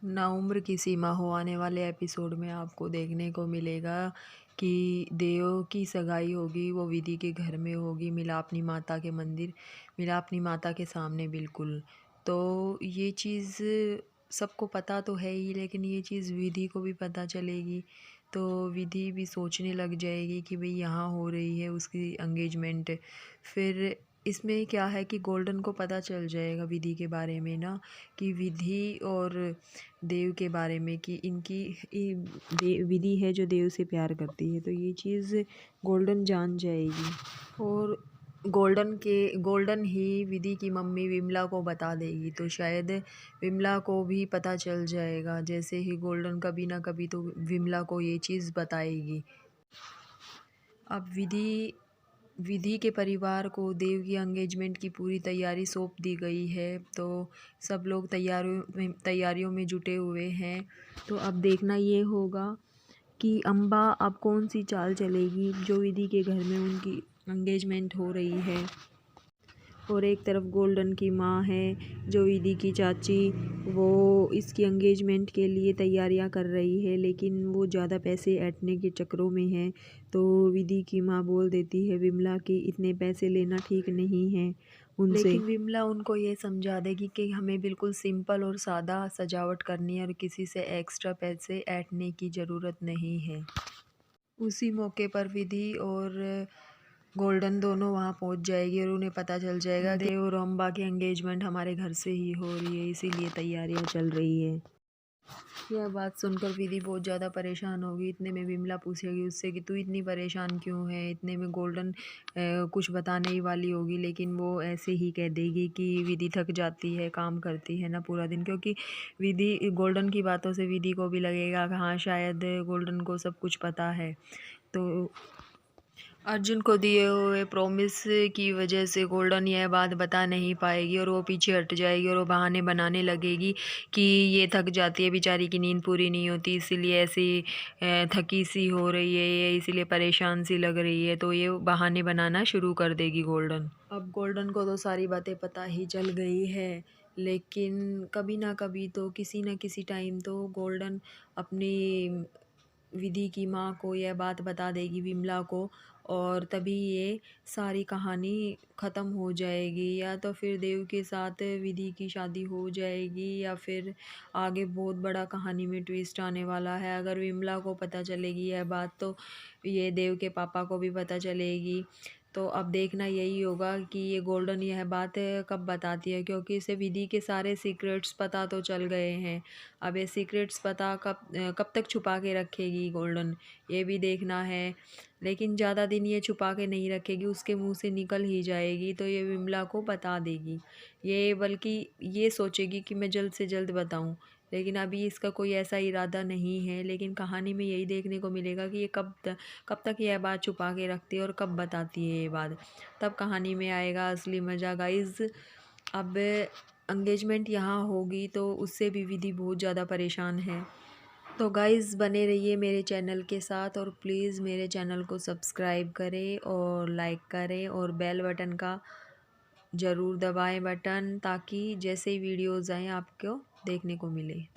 ना उम्र की सीमा हो आने वाले एपिसोड में आपको देखने को मिलेगा कि देव की सगाई होगी, वो विधि के घर में होगी, मिलापनी माता के मंदिर, मिलापनी माता के सामने बिल्कुल। तो ये चीज़ सबको पता तो है ही, लेकिन ये चीज़ विधि को भी पता चलेगी तो विधि भी सोचने लग जाएगी कि भाई यहाँ हो रही है उसकी एंगेजमेंट। फिर इसमें क्या है कि गोल्डन को पता चल जाएगा विधि के बारे में ना, कि विधि और देव के बारे में, कि इनकी विधि है जो देव से प्यार करती है। तो ये चीज़ गोल्डन जान जाएगी और गोल्डन ही विधि की मम्मी विमला को बता देगी। तो शायद विमला को भी पता चल जाएगा, जैसे ही गोल्डन कभी ना कभी तो विमला को ये चीज़ बताएगी। अब विधि के परिवार को देव की एंगेजमेंट की पूरी तैयारी सौंप दी गई है, तो सब लोग तैयारियों में जुटे हुए हैं। तो अब देखना ये होगा कि अम्बा अब कौन सी चाल चलेगी, जो विधि के घर में उनकी एंगेजमेंट हो रही है। और एक तरफ गोल्डन की माँ है जो विधि की चाची, वो इसकी एंगेजमेंट के लिए तैयारियां कर रही है, लेकिन वो ज़्यादा पैसे ऐंठने के चक्करों में है। तो विधि की माँ बोल देती है विमला कि इतने पैसे लेना ठीक नहीं है उनसे, लेकिन विमला उनको ये समझा देगी कि हमें बिल्कुल सिंपल और सादा सजावट करनी है और किसी से एक्स्ट्रा पैसे ऐंठने की ज़रूरत नहीं है। उसी मौके पर विधि और गोल्डन दोनों वहाँ पहुँच जाएगी और उन्हें पता चल जाएगा कि देव और अम्बा की एंगेजमेंट हमारे घर से ही हो रही है, इसीलिए तैयारियां चल रही है। यह बात सुनकर विधि बहुत ज़्यादा परेशान होगी। इतने में विमला पूछेगी उससे कि तू इतनी परेशान क्यों है। इतने में गोल्डन कुछ बताने ही वाली होगी, लेकिन वो ऐसे ही कह देगी कि विधि थक जाती है, काम करती है ना पूरा दिन, क्योंकि विधि गोल्डन की बातों से विधि को भी लगेगा कि हाँ शायद गोल्डन को सब कुछ पता है। तो अर्जुन को दिए हुए प्रॉमिस की वजह से गोल्डन यह बात बता नहीं पाएगी और वो पीछे हट जाएगी और वो बहाने बनाने लगेगी कि ये थक जाती है बेचारी, की नींद पूरी नहीं होती, इसीलिए ऐसी थकी सी हो रही है ये, इसीलिए परेशान सी लग रही है। तो ये बहाने बनाना शुरू कर देगी गोल्डन। अब गोल्डन को तो सारी बातें पता ही चल गई है, लेकिन कभी ना कभी तो किसी न किसी टाइम तो गोल्डन अपनी विधि की माँ को यह बात बता देगी विमला को, और तभी ये सारी कहानी ख़त्म हो जाएगी। या तो फिर देव के साथ विधि की शादी हो जाएगी, या फिर आगे बहुत बड़ा कहानी में ट्विस्ट आने वाला है। अगर विमला को पता चलेगी यह बात, तो ये देव के पापा को भी पता चलेगी। तो अब देखना यही होगा कि ये गोल्डन यह बात कब बताती है, क्योंकि इसे विधि के सारे सीक्रेट्स पता तो चल गए हैं। अब ये सीक्रेट्स पता कब तक छुपा के रखेगी गोल्डन, ये भी देखना है। लेकिन ज़्यादा दिन ये छुपा के नहीं रखेगी, उसके मुंह से निकल ही जाएगी तो ये विमला को बता देगी। ये बल्कि ये सोचेगी कि मैं जल्द से जल्द बताऊं, लेकिन अभी इसका कोई ऐसा इरादा नहीं है। लेकिन कहानी में यही देखने को मिलेगा कि ये कब तक यह बात छुपा के रखती है और कब बताती है ये बात, तब कहानी में आएगा असली मज़ा गाइज़। अब एंगेजमेंट यहाँ होगी तो उससे भी विधि बहुत ज़्यादा परेशान है। तो गाइज़ बने रहिए मेरे चैनल के साथ और प्लीज़ मेरे चैनल को सब्सक्राइब करें और लाइक करें और बेल बटन का ज़रूर दबाएं बटन, ताकि जैसे ही वीडियोज़ आएँ आपको देखने को मिले। थैंक